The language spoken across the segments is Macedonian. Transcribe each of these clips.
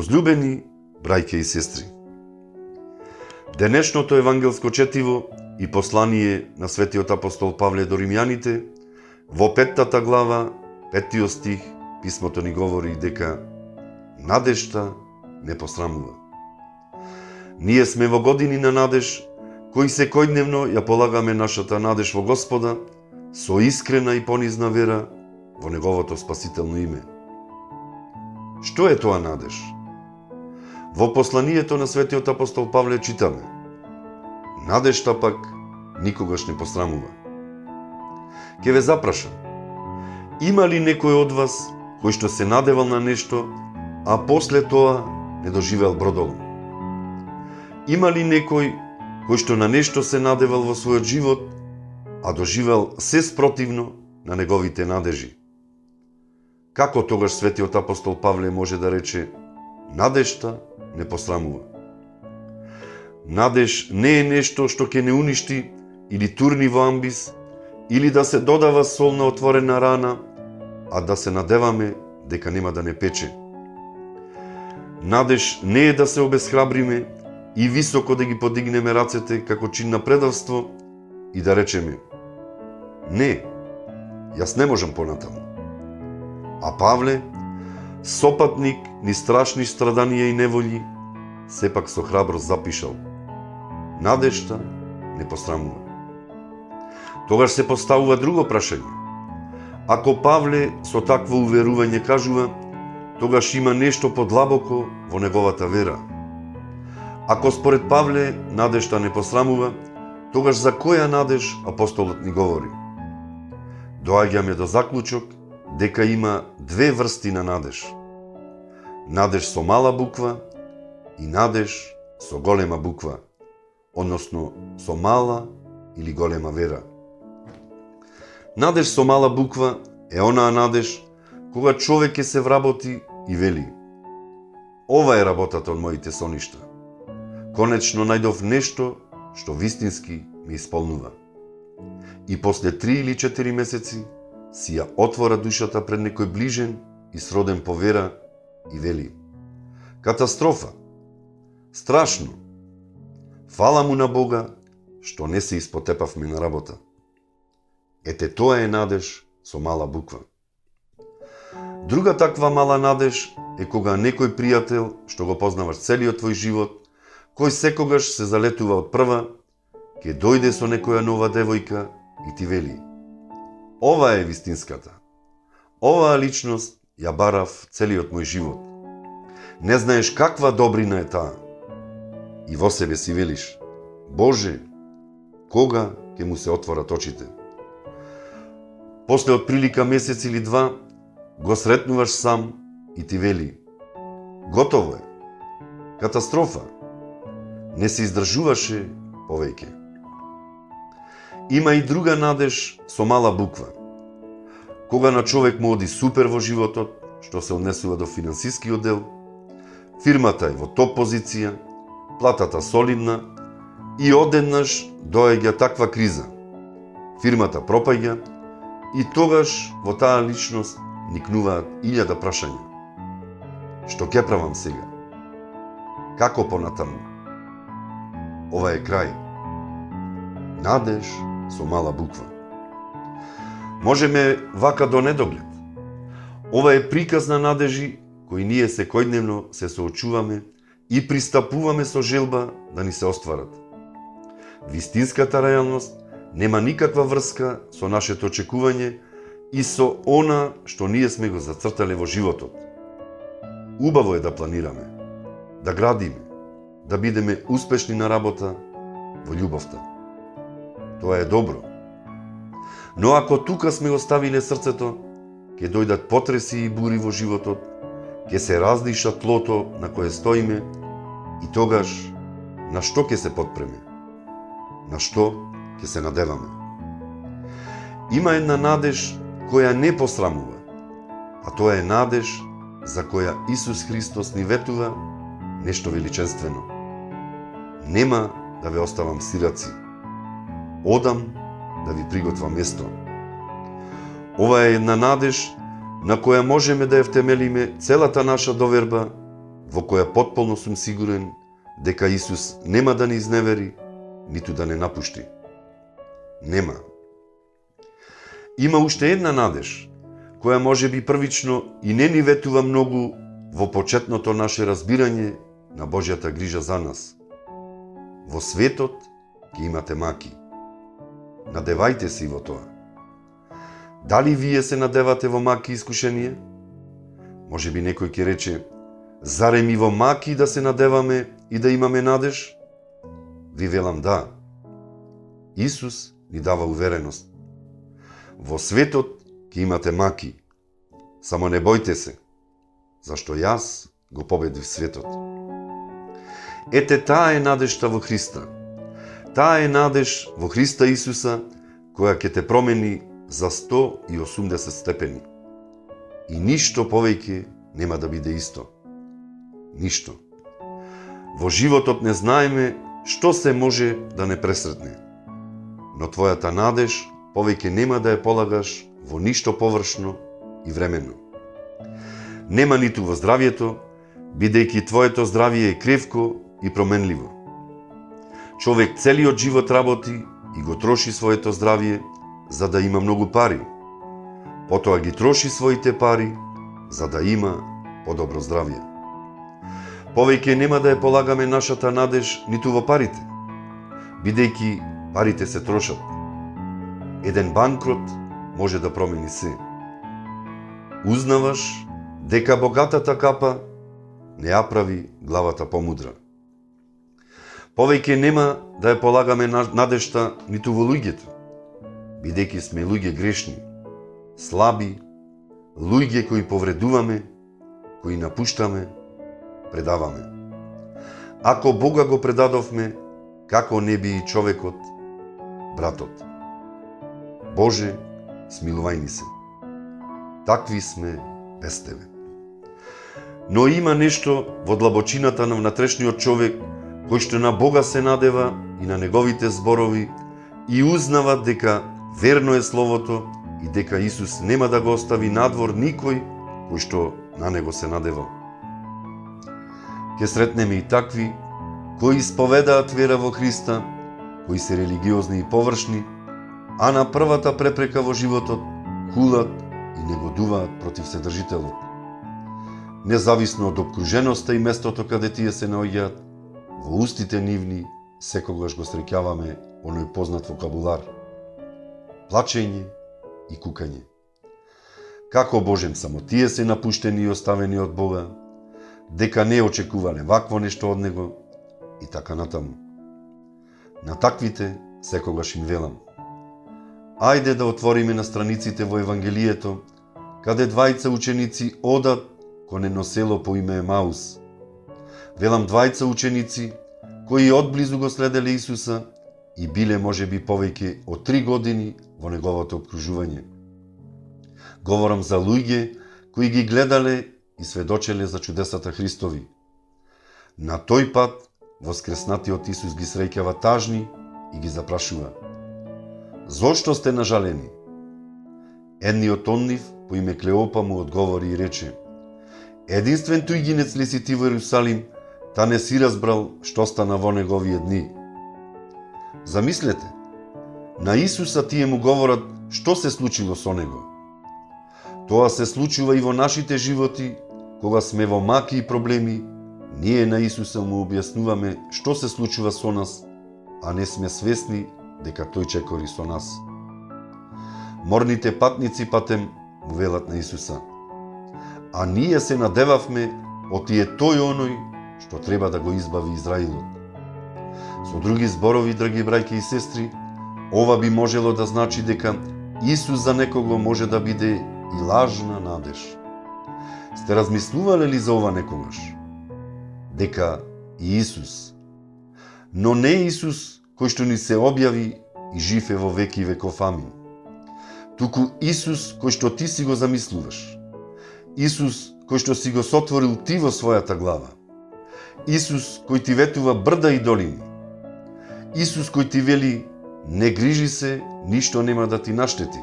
Возлюбени браќа и сестри, денешното евангелско четиво и послание на светиот апостол Павле до римјаните, во 5 глава, 5 стих, писмото ни говори дека надежта не посрамува. Ние сме во години на надеж, кои секојдневно ја полагаме нашата надеж во Господа, со искрена и понизна вера во Неговото спасително име. Што е тоа надеж? Во посланието на светиот апостол Павле читаме: надежта пак никогаш не посрамува. Ке ве запрашам, има ли некој од вас кој што се надевал на нешто, а после тоа не доживеал бродолом? Има ли некој кој што на нешто се надевал во својот живот, а доживеал се спротивно на неговите надежи? Како тогаш светиот апостол Павле може да рече надежта не посрамува? Надеж не е нешто што ќе не уништи или турни во амбис, или да се додава сол на отворена рана, а да се надеваме дека нема да не пече. Надеж не е да се обесхрабриме и високо да ги подигнеме рацете како чин на предавство и да речеме: не, јас не можам понатаму. А Павле, сопатник ни страшни страданија и неволји, сепак со храброст запишал: надежта не посрамува. Тогаш се поставува друго прашање. Ако Павле со такво уверување кажува, тогаш има нешто подлабоко во неговата вера. Ако според Павле надежта не посрамува, тогаш за која надеж апостолот ни говори? Доаѓаме до заклучок дека има две врсти на надеж. Надеж со мала буква и надеж со голема буква, односно со мала или голема вера. Надеж со мала буква е онаа надеж кога човек ќе се вработи и вели: ова е работата од моите соништа. Конечно најдов нешто што вистински ме исполнува. И после 3 или 4 месеци си ја отвора душата пред некој ближен и сроден по вера и вели: катастрофа, страшно, фала му на Бога што не се испотепавме на работа. Ете тоа е надеж со мала буква. Друга таква мала надеж е кога некој пријател што го познаваш целиот твој живот, кој секогаш се залетува од прва, ќе дојде со некоја нова девојка и ти вели: ова е вистинската. Оваа личност ја барав целиот мој живот. Не знаеш каква добрина е таа. И во себе си велиш: Боже, кога ќе му се отворат очите? После од прилика месец или два, го сретнуваш сам и ти вели: готово е. Катастрофа. Не се издржуваше повеќе. Има и друга надеж со мала буква. Кога на човек му оди супер во животот, што се однесува до финансискиот дел, фирмата е во топ позиција, платата солидна и одеднаш доаѓа таква криза. Фирмата пропаѓа и тогаш во таа личност никнуваат 1000 прашања. Што ќе правам сега? Како понатаму? Ова е крај. Надеж со мала буква. Можеме вака до недоглед. Ова е приказ на надежи кои ние секојдневно се соочуваме и пристапуваме со желба да ни се остварат. Вистинската реалност нема никаква врска со нашето очекување и со она што ние сме го зацртале во животот. Убаво е да планираме, да градиме, да бидеме успешни на работа, во љубовта. Тоа е добро. Но ако тука сме оставиле срцето, ќе дојдат потреси и бури во животот, ќе се раздиша тлото на кое стоиме и тогаш на што ќе се потпреме? На што ќе се надеваме? Има една надеж која не посрамува, а тоа е надеж за која Исус Христос ни ветува нешто величествено. Нема да ве оставам сираци. Одам да ви приготвам место. Ова е една надеж на која можеме да ја втемелиме целата наша доверба во која потполно сум сигурен дека Исус нема да не изневери, ниту да не напушти. Нема. Има уште една надеж, која може би првично и не ни ветува многу во почетното наше разбирање на Божјата грижа за нас. Во светот ќе имате маки. Надевајте се и во тоа. Дали вие се надевате во маки искушение? Може би некој ќе рече, зарем и во маки да се надеваме и да имаме надеж? Ви велам да. Исус ни дава увереност. Во светот ќе имате маки. Само не бојте се, зашто јас го победив светот. Ете, таа е надежта во Христа. Таа е надеж во Христа Исуса, која ќе те промени за 180 степени. И ништо повеќе нема да биде исто. Ништо. Во животот не знаеме што се може да не пресретне. Но твојата надеж повеќе нема да ја полагаш во ништо површно и временно. Нема ниту во здравието, бидејќи твоето здравие е кревко и променливо. Човек целиот живот работи и го троши своето здравие за да има многу пари. Потоа ги троши своите пари за да има подобро здравие. Повеќе нема да ја полагаме нашата надеж ниту во парите, бидејќи парите се трошат. Еден банкрот може да промени се. Узнаваш дека богатата капа не ја прави главата помудра. Повеќе нема да ја полагаме надежта ниту во луѓето, бидејќи сме луѓе грешни, слаби, луѓе кои повредуваме, кои напуштаме, предаваме. Ако Бога го предадовме, како не би и човекот, братот? Боже, смилувај ни се. Такви сме без Тебе. Но има нешто во длабочината на внатрешниот човек, кој што на Бога се надева и на неговите зборови и узнава дека верно е Словото и дека Исус нема да го остави надвор никој кој што на него се надева. Ке сретнеме и такви кои исповедаат вера во Христа, кои се религиозни и површни, а на првата препрека во животот хулат и негодуваат против Вседржителот. Независно од обкруженоста и местото каде тие се наоѓаат, во устите нивни секогаш го среќаваме оној познат вокабулар: плачење и кукање. Како Божем само тие се напуштени и оставени од Бога, дека не очекувале вакво нешто од Него и така натаму. На таквите секогаш им велам: ајде да отвориме на страниците во Евангелието, каде двајца ученици одат кон едно село по име Емаус. Велам двајца ученици кои одблизу го следеле Исуса и биле можеби повеќе од 3 години во неговото обкружување. Говорам за луѓе кои ги гледале и сведочеле за чудесата Христови. На тој пат воскреснатиот Исус ги среќава тажни и ги запрашува: зошто сте нажалени? Едниот од нив по име Клеопа му одговори и рече: единствен туѓинец ли си ти во Иерусалим, та не си разбрал што стана во него овие дни? Замислете, на Исуса тие му говорат што се случило со него. Тоа се случува и во нашите животи, кога сме во маки и проблеми, ние на Исуса му објаснуваме што се случува со нас, а не сме свесни дека тој чекори со нас. Морните патници патем му велат на Исуса: а ние се надевавме од тие тој оној што треба да го избави Израилот. Со други зборови, драги браќи и сестри, ова би можело да значи дека Исус за некого може да биде и лажна надеж. Сте размислувале ли за ова некогаш? Дека и Исус, но не Исус кој што ни се објави и жив е во веки и веков, амин. Туку Исус кој што ти си го замислуваш. Исус кој што си го сотворил ти во својата глава. Исус кој ти ветува брда и долини. Исус кој ти вели: не грижи се, ништо нема да ти наштети.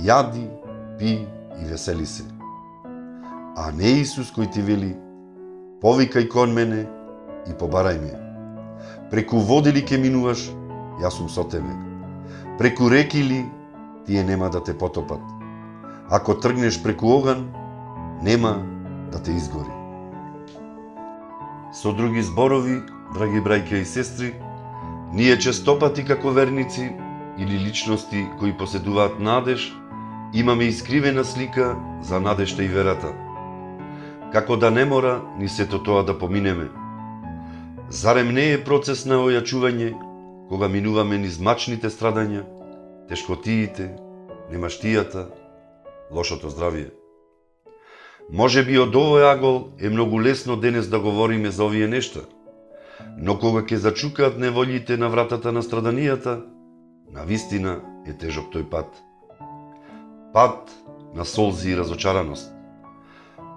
Јади, пи и весели се. А не Исус кој ти вели: повикај кон мене и побарај ме. Преку води ли ке минуваш, јас сум со тебе. Преку реки ли, тие нема да те потопат. Ако тргнеш преку оган, нема да те изгори. Со други зборови, драги браќа и сестри, ние честопати како верници или личности кои поседуваат надеж, имаме искривена слика за надежта и верата. Како да не мора ни сето тоа да поминеме. Зарем не е процес на ојачување, кога минуваме низ мачните страдања, тешкотиите, немаштијата, лошото здравие? Може би од овој агол е многу лесно денес да говориме за овие нешта, но кога ќе зачукаат неволите на вратата на страданијата, навистина е тежок тој пат. Пат на солзи и разочараност.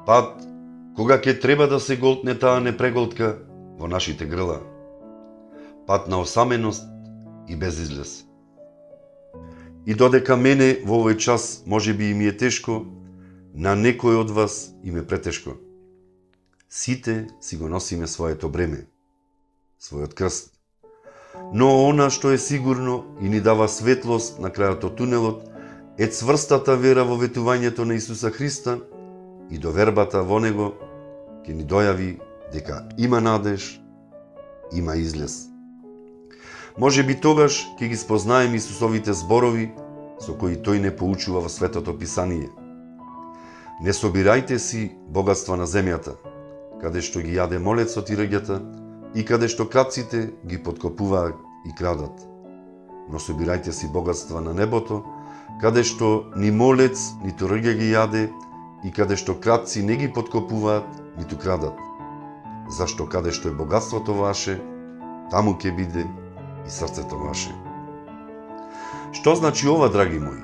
Пат кога ќе треба да се голтне таа непреголтка во нашите грла. Пат на осаменост и безизлез. И додека мене во овој час може би и ми е тешко, на некој од вас им е претешко. Сите си го носиме своето бреме, својот крст. Но она што е сигурно и ни дава светлост на крајот од тунелот е цврстата вера во ветувањето на Исуса Христа и довербата во Него ќе ни дојави дека има надеж, има излез. Може би тогаш ќе ги спознаем Исусовите зборови со кои тој не поучува во Светото Писание. Не собирајте си богатства на земјата, каде што ги јаде молецот и рѓата и каде што крадците ги подкопуваат и крадат. Но собирајте си богатства на небото, каде што ни молец, ниту рѓа ги јаде и каде што крадци не ги подкопуваат, ниту крадат. Зашто каде што е богатството ваше, таму ќе биде и срцето ваше. Што значи ова, драги мои?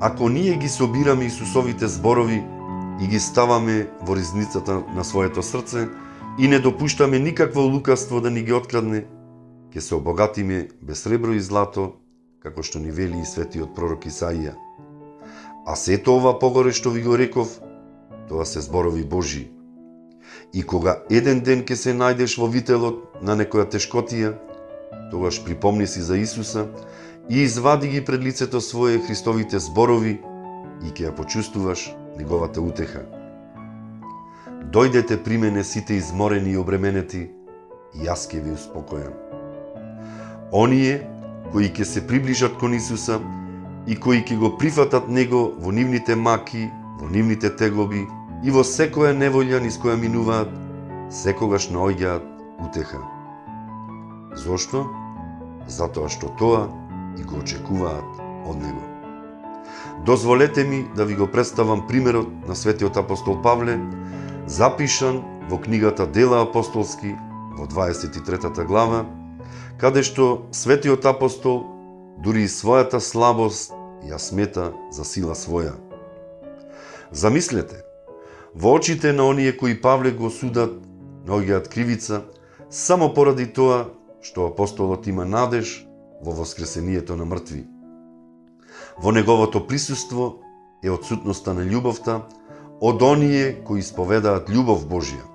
Ако ние ги собираме Исусовите зборови и ги ставаме во ризницата на своето срце и не допуштаме никакво лукавство да ни ги открадне, ќе се обогатиме без сребро и злато, како што ни вели и светиот пророк Исаија. А сето ова погоре што ви го реков, тоа се зборови Божии. И кога еден ден ќе се најдеш во вителот на некоја тешкотија, тогаш припомни си за Исуса и извади ги пред лицето свое Христовите зборови и ќе ја почувствуваш неговата утеха. Дојдете при мене сите изморени и обременети, и јас ќе ви успокојам. Оние кои ќе се приближат кон Исуса и кои ќе го прифатат Него во нивните маки, во нивните тегоби и во секоја неволја низ која минуваат, секогаш наоѓаат утеха. Зошто? Затоа што тоа и го очекуваат од Него. Дозволете ми да ви го представам примерот на светиот апостол Павле, запишан во книгата Дела апостолски во 23 глава, каде што светиот апостол дури и својата слабост ја смета за сила своја. Замислете, во очите на оние кои Павле го судат, наоѓаат кривица само поради тоа што апостолот има надеж во воскресението на мртви. Во неговото присуство е отсутноста на љубовта од оние кои исповедаат љубов Божја.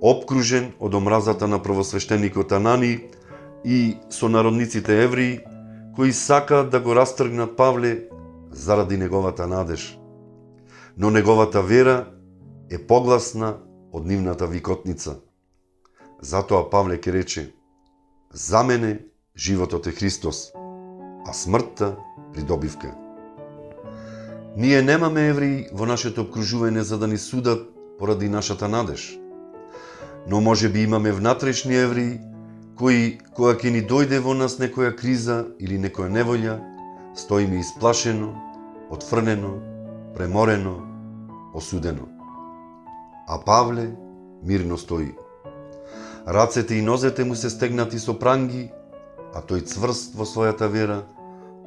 Обкружен од омразата на првосвештеникот Анани и сонародниците евреи, кои сакаат да го растргнат Павле заради неговата надеж. Но неговата вера е погласна од нивната викотница. Затоа Павле ке рече: за мене животот е Христос, а смртта придобивка. Ние немаме евреи во нашето обкружување за да ни судат поради нашата надеж. Но може би имаме внатрешни евреи кои, кога ќе ни дојде во нас некоја криза или некоја неволја, стоиме исплашено, отфрнено, преморено, осудено. А Павле мирно стои. Рацете и нозете му се стегнати со пранги, а тој цврст во својата вера,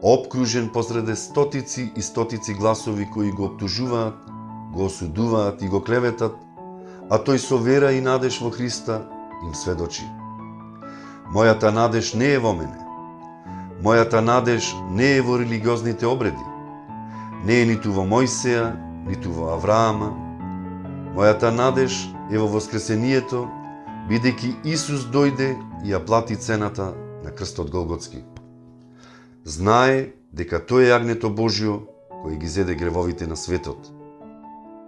обкружен посреде стотици и стотици гласови кои го оптужуваат, го осудуваат и го клеветат, а тој со вера и надеж во Христа им сведочи: мојата надеж не е во мене. Мојата надеж не е во религиозните обреди. Не е ниту во Мојсеја, ниту во Авраама. Мојата надеж е во воскресението, бидејќи Исус дојде и ја плати цената на крстот Голготски. Знае дека тој е агнето Божјо кој ги зеде гревовите на светот.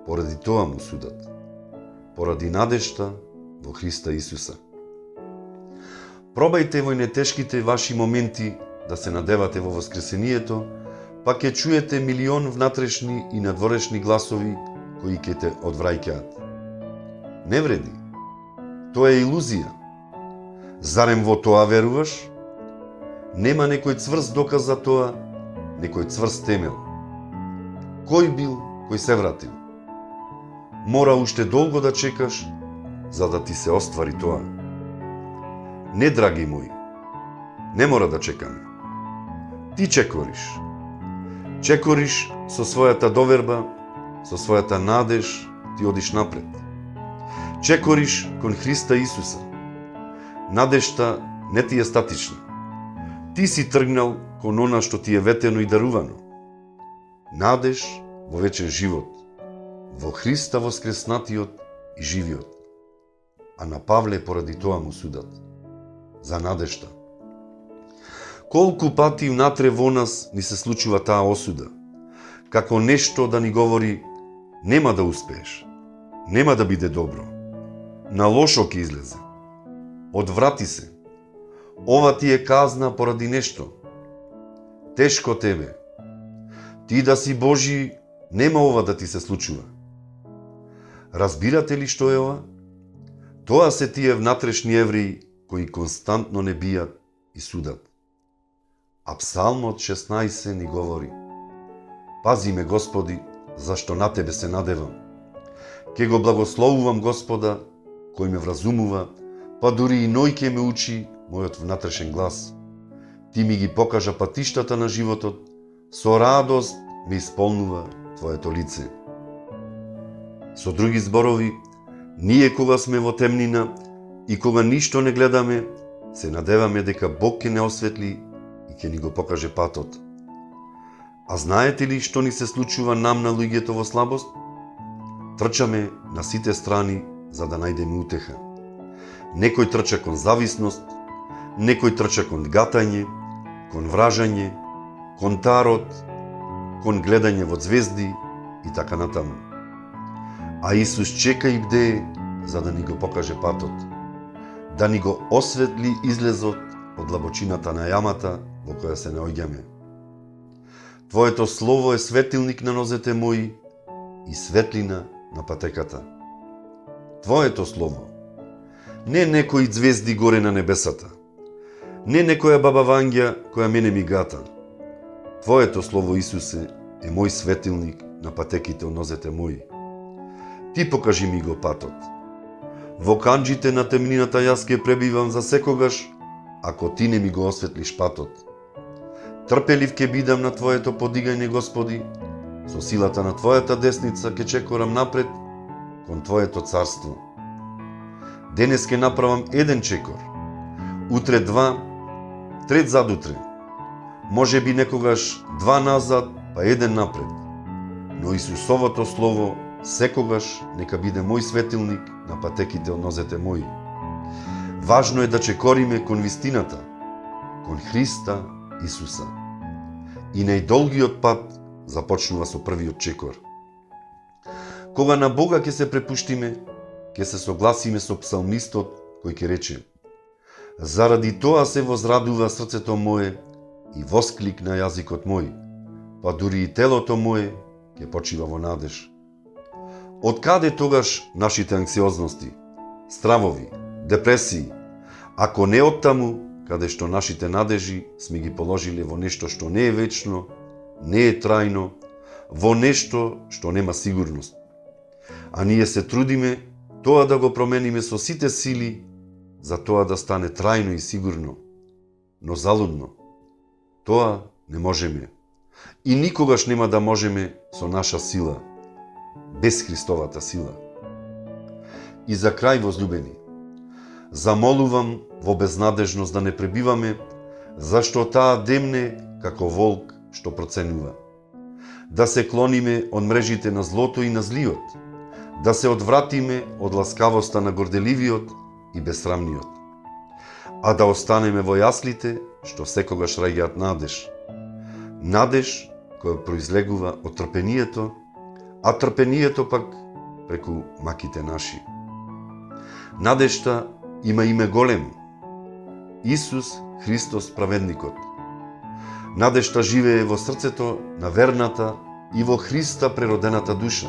Поради тоа му судат. Поради надежта во Христа Исуса. Пробајте во нетешките ваши моменти да се надевате во воскресението, па ќе чуете милион внатрешни и надворешни гласови кои ќе те одвраќаат. Не вреди. Тоа е илузија. Зарем во тоа веруваш? Нема некој цврст доказ за тоа, некој цврст темел. Кој бил, кој се вратил? Мора уште долго да чекаш, за да ти се оствари тоа. Не, драги мои, не мора да чекаме. Ти чекориш. Чекориш со својата доверба, со својата надеж, ти одиш напред. Чекориш кон Христа Исуса. Надежта не ти е статична. Ти си тргнал кон она што ти е ветено и дарувано. Надеж во вечен живот, во Христа воскреснатиот и живиот. А на Павле поради тоа му судат. За надежта. Колку пати внатре во нас ни се случува таа осуда, како нешто да ни говори нема да успееш, нема да биде добро, на лошо ќе излезе, одврати се, ова ти е казна поради нешто, тешко тебе, ти да си Божи, нема ова да ти се случува. Разбирате ли што е ова? Тоа се тие внатрешни евреи кои константно не бијат и судат. А Псалмот 16 ни говори: пази ме, Господи, зашто на Тебе се надевам. Ке го благословувам Господа, кој ме вразумува, па дури и ној ке ме учи мојот внатрешен глас. Ти ми ги покажа патиштата на животот, со радост ме исполнува Твоето лице. Со други зборови, ние кога сме во темнина и кога ништо не гледаме, се надеваме дека Бог ќе не осветли и ќе ни го покаже патот. А знаете ли што ни се случува нам на луѓето во слабост? Трчаме на сите страни за да најдеме утеха. Некој трча кон зависност, некој трча кон гатање, кон вражање, кон тарот, кон гледање во звезди и така натаму. А Исус чека и бдее за да ни го покаже патот, да ни го осветли излезот од длабочината на јамата во која се наоѓаме. Твоето слово е светилник на нозете мои и светлина на патеката. Твоето слово, не некои звезди горе на небесата, не некоја баба Вања која мене ми гата. Твоето слово, Исусе, е мој светилник на патеките од нозете мои. Ти покажи ми го патот. Во канџите на темнината јас ке пребивам за секогаш, ако ти не ми го осветлиш патот. Трпелив ке бидам на Твоето подигање, Господи, со силата на Твојата десница ке чекорам напред кон Твоето царство. Денес ке направам еден чекор, утре два, трет задутре, може би некогаш два назад, па еден напред. Но Исусовото слово секогаш нека биде мој светилник на патеките од нозете мои. Важно е да чекориме кон вистината, кон Христа Исуса. И најдолгиот пат започнува со првиот чекор. Кога на Бога ќе се препуштиме, ќе се согласиме со псалмистот кој ќе рече: заради тоа се возрадува срцето мое и воскликна јазикот мој, па дури и телото мое ќе почива во надеж. Од каде тогаш нашите анксиозности, стравови, депресии, ако не од таму каде што нашите надежи сме ги положиле во нешто што не е вечно, не е трајно, во нешто што нема сигурност. А ние се трудиме тоа да го промениме со сите сили, за тоа да стане трајно и сигурно. Но залудно. Тоа не можеме. И никогаш нема да можеме со наша сила, без Христовата сила. И за крај, возлюбени, замолувам во безнадежност да не пребиваме, зашто таа демне како волк што проценува. Да се клониме од мрежите на злото и на злиот, да се одвратиме од ласкавоста на горделивиот и безсрамниот, а да останеме во јаслите што секогаш раѓаат надеж. Надеж која произлегува од трпението, а трпението пак преку маките наши. Надежта има име големо. Исус Христос праведникот. Надежта живее во срцето на верната и во Христа преродената душа.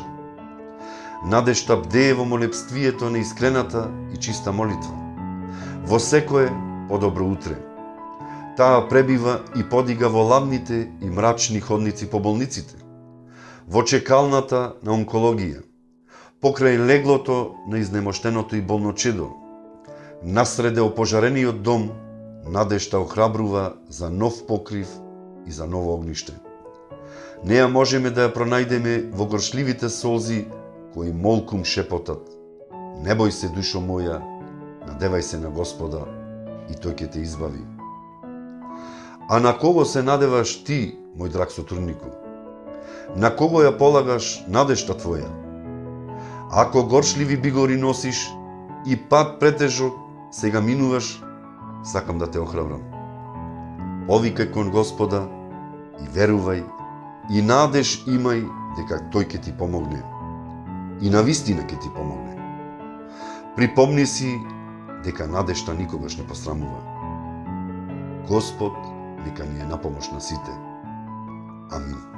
Надежта бдее во молебствието на искрената и чиста молитва. Во секое подобро утре. Таа пребива и подига во ладните и мрачни ходници по болниците, во чекалната на онкологија, покрај леглото на изнемоштеното и болно чедо, насреде опожарениот дом, надежта охрабрува за нов покрив и за ново огниште. Неа можеме да ја пронајдеме во горшливите солзи кои молкум шепотат: не бој се, душо моја, надевај се на Господа и тој ќе те избави. А на кого се надеваш ти, мој драг сотруднику? На кого ја полагаш надежта твоја? Ако горшливи бигори носиш и пат претежок сега минуваш, сакам да те охрабрам. Повикај кон Господа и верувај и надеж имај дека тој ќе ти помогне. И навистина ќе ти помогне. Припомни си дека надежта никогаш не посрамува. Господ нека ни е на помош на сите. Амин.